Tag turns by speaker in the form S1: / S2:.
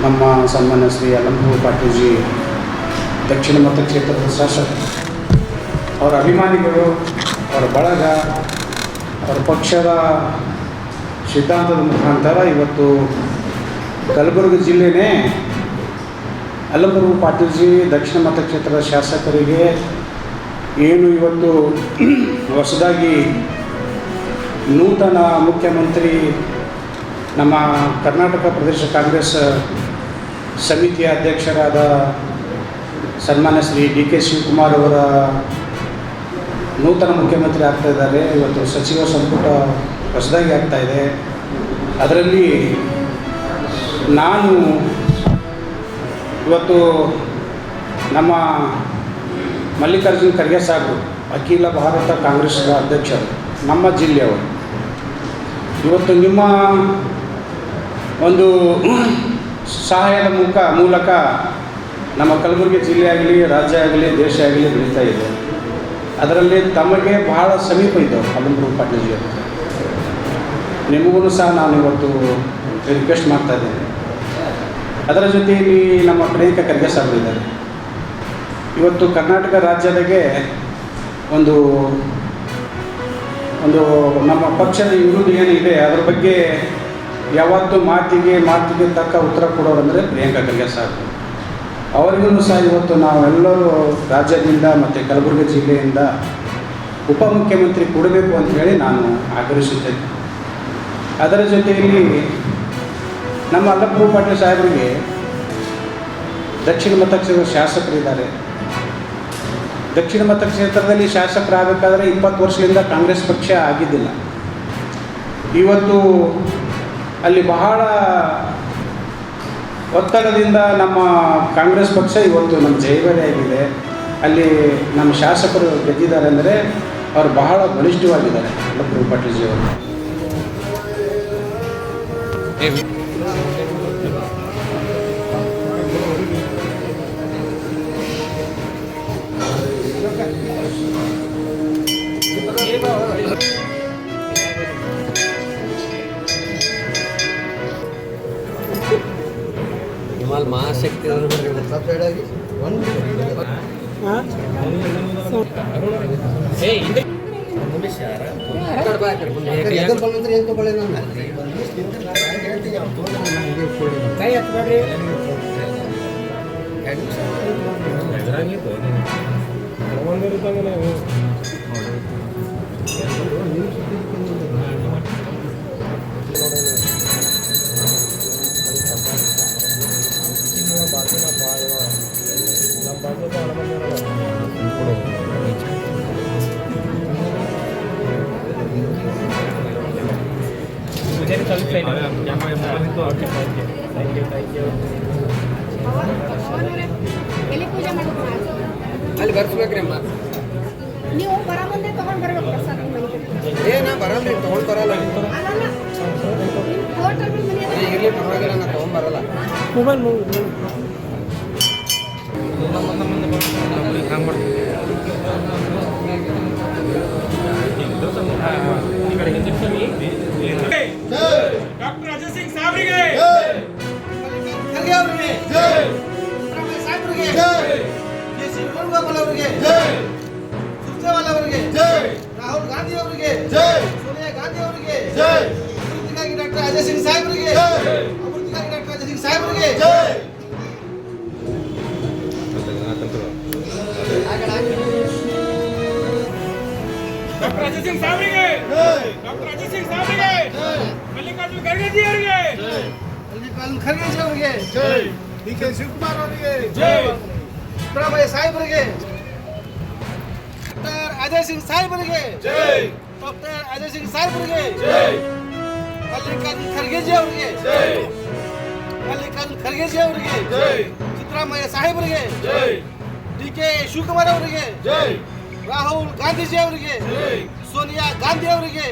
S1: ನಮ್ಮ ಸನ್ಮಾನ್ಯ ಶ್ರೀ ಅಲ್ಲಂಪುರ ಪಾಟೀಲ್ಜಿ ದಕ್ಷಿಣ ಮತಕ್ಷೇತ್ರದ ಶಾಸಕರು, ಅವರ ಅಭಿಮಾನಿಗಳು, ಅವರ ಬಳಗ, ಅವರ ಪಕ್ಷದ ಸಿದ್ಧಾಂತದ ಮುಖಾಂತರ ಇವತ್ತು ಕಲಬುರಗಿ ಜಿಲ್ಲೆನೇ ಅಲ್ಲಂಪುರ ಪಾಟೀಲ್ಜಿ ದಕ್ಷಿಣ ಮತಕ್ಷೇತ್ರದ ಶಾಸಕರಿಗೆ ಏನು ಇವತ್ತು ಹೊಸದಾಗಿ ನೂತನ ಮುಖ್ಯಮಂತ್ರಿ ನಮ್ಮ ಕರ್ನಾಟಕ ಪ್ರದೇಶ ಕಾಂಗ್ರೆಸ್ ಸಮಿತಿಯ ಅಧ್ಯಕ್ಷರಾದ ಸನ್ಮಾನ್ಯ ಶ್ರೀ ಡಿ.ಕೆ. ಶಿವಕುಮಾರ್ ಅವರ ನೂತನ ಮುಖ್ಯಮಂತ್ರಿ ಆಗ್ತಾಯಿದ್ದಾರೆ. ಇವತ್ತು ಸಚಿವ ಸಂಪುಟ ಹೊಸದಾಗಿ ಆಗ್ತಾಯಿದೆ. ಅದರಲ್ಲಿ ನಾನು ಇವತ್ತು ನಮ್ಮ ಮಲ್ಲಿಕಾರ್ಜುನ್ ಖರ್ಗೆ ಸಾಹೇಬರು, ಅಖಿಲ ಭಾರತ ಕಾಂಗ್ರೆಸ್ ಅಧ್ಯಕ್ಷರು, ನಮ್ಮ ಜಿಲ್ಲೆಯವರು, ಇವತ್ತು ನಿಮ್ಮ ಒಂದು ಸಹಾಯದ ಮೂಲಕ ನಮ್ಮ ಕಲಬುರಗಿ ಜಿಲ್ಲೆ ಆಗಲಿ, ರಾಜ್ಯ ಆಗಲಿ, ದೇಶ ಆಗಲಿ ಬೆಳೀತಾ ಇದೆ. ಅದರಲ್ಲಿ ತಮಗೆ ಬಹಳ ಸಮೀಪ ಇದ್ದವು ಅಲ್ಲಂಪುರ ಪಾಟೀಲ್ಜಿ ಅವರು. ನಿಮಗೂ ಸಹ ನಾನು ಇವತ್ತು ರಿಕ್ವೆಸ್ಟ್ ಮಾಡ್ತಾ ಇದ್ದೇನೆ. ಅದರ ಜೊತೆಯಲ್ಲಿ ನಮ್ಮ ಪ್ರಿಯಾಂಕಾ ಖರ್ಗೆ ಸಾಹೇಬರು ಇದ್ದಾರೆ. ಇವತ್ತು ಕರ್ನಾಟಕ ರಾಜ್ಯದಾಗೆ ಒಂದು ನಮ್ಮ ಪಕ್ಷದ ವಿರುದ್ಧ ಏನಿದೆ ಅದರ ಬಗ್ಗೆ ಯಾವತ್ತೂ ಮಾತಿಗೆ ತಕ್ಕ ಉತ್ತರ ಕೊಡೋರಂದರೆ ಪ್ರಿಯಾಂಕಾ ಖರ್ಗೆ ಸಾಹೇಬರು. ಅವರಿಗೂ ಸಹ ಇವತ್ತು ನಾವೆಲ್ಲರೂ ರಾಜ್ಯದಿಂದ ಮತ್ತು ಕಲಬುರಗಿ ಜಿಲ್ಲೆಯಿಂದ ಉಪಮುಖ್ಯಮಂತ್ರಿ ಕೊಡಬೇಕು ಅಂಥೇಳಿ ನಾನು ಆಗ್ರಹಿಸುತ್ತೇನೆ. ಅದರ ಜೊತೆಯಲ್ಲಿ ನಮ್ಮ ಅಲ್ಲಂಪುರ ಪಾಟೀಲ್ ಸಾಹೇಬರಿಗೆ ದಕ್ಷಿಣ ಮತಕ್ಷೇತ್ರದ ಶಾಸಕರಿದ್ದಾರೆ. ದಕ್ಷಿಣ ಮತಕ್ಷೇತ್ರದಲ್ಲಿ ಶಾಸಕರಾಗಬೇಕಾದ್ರೆ 20 ವರ್ಷದಿಂದ ಕಾಂಗ್ರೆಸ್ ಪಕ್ಷ ಆಗಿದ್ದಿಲ್ಲ. ಇವತ್ತು ಅಲ್ಲಿ ಬಹಳ ಒತ್ತಡದಿಂದ ನಮ್ಮ ಕಾಂಗ್ರೆಸ್ ಪಕ್ಷ ಇವತ್ತು ನಮ್ಮ ಜಯಬೇರಿಯಾಗಿದೆ. ಅಲ್ಲಿ ನಮ್ಮ ಶಾಸಕರು ಗೆದ್ದಿದ್ದಾರೆ ಅಂದರೆ ಅವರು ಬಹಳ ಬಲಿಷ್ಠವಾಗಿದ್ದಾರೆ ಅಲ್ಲಂಪುರ ಪಾಟೀಲ್ಜಿ ಅವರು.
S2: ಮಹಾಶಕ್ತಿ ಅಲ್ಲಿ ಬರ್ಸ್ಬೇಕ್ರಿ ಅಮ್ಮ.
S3: ನೀವು ಬರೋ ಮುಂದೆ ತಗೊಂಡು ಬರ್ಬೇಕು.
S2: ನಾ ಬರಲ್ರಿ, ತೊಗೊಂಡು ಬರಲ್ಲ. ಇರ್ಲಿ ಪರವಾಗಿಲ್ಲ, ನಾ ತೊಗೊಂಡು ಬರಲ್ಲ. ಮೊಬೈಲ್
S4: ಡಾಕ್ಟರ್ ಅಜಯ್ ಸಿಂಗ್ ಸಾಹೇಬ್ರಿಗೆ
S2: ಖರ್ಗೆ ಅವರಿಗೆ ಸಾಹೇಬ್ರಿಗೆ ಕೆ.ಸಿ. ವೇಣುಗೋಪಾಲ್ ಅವರಿಗೆ ಸುರ್ಜೇವಾಲಾ ಅವರಿಗೆ ರಾಹುಲ್ ಗಾಂಧಿ ಅವರಿಗೆ ಸೋನಿಯಾ ಗಾಂಧಿ ಅವರಿಗೆ ಅಭಿವೃದ್ಧಿಗಾಗಿ ಡಾಕ್ಟರ್ ಅಜಯ್ ಸಿಂಗ್ ಸಾಹೇಬ್ರಿಗೆ ಅಭಿವೃದ್ಧಿಗಾಗಿ ಡಾಕ್ಟರ್ ಅಜಯ್ ಸಿಂಗ್ ಸಾಹೇಬ್ರಿಗೆ
S4: ಡಾಕ್ಟರ್ ಅಜಯ್ ಸಿಂಗ್ ಸಾಹೇಬ್ರಿಗೆ ಡಾಕ್ಟರ್ ಅಜಯ್ ಸಿಂಗ್ ಸಾಹೇಬ್ರಿಗೆ ಮಲ್ಲಿಕಾರ್ಜುನ್ ಖರ್ಗೆ ಜಿ ಅವರಿಗೆ
S2: ಮಲ್ಲಿಕಾರ್ಜುನ್ ಖರ್ಗೆ ಜಿ ಅವರಿಗೆ ಡಿ.ಕೆ. ಶಿವಕುಮಾರ್ ಅವರಿಗೆ ಸಿದ್ದರಾಮಯ್ಯ ಸಾಹೇಬರಿಗೆ ಡಾಕ್ಟರ್ ಅಜಯ್ ಸಿಂಗ್ ಸಾಹೇಬರಿಗೆ ಡಾಕ್ಟರ್ ಅಜಯ್ ಸಿಂಗ್ ಸಾಹೇಬರಿಗೆ ಮಲ್ಲಿಕಾರ್ಜುನ್ ಖರ್ಗೆ ಜಿ ಅವರಿಗೆ ಮಲ್ಲಿಕಾರ್ಜುನ್ ಖರ್ಗೆ ಜಿ ಅವರಿಗೆ ಸಿದ್ದರಾಮಯ್ಯ ಸಾಹೇಬರಿಗೆ ಡಿ.ಕೆ. ಶಿವಕುಮಾರ್ ಅವರಿಗೆ ರಾಹುಲ್ ಗಾಂಧೀಜಿ ಅವರಿಗೆ ಸೋನಿಯಾ ಗಾಂಧಿ ಅವರಿಗೆ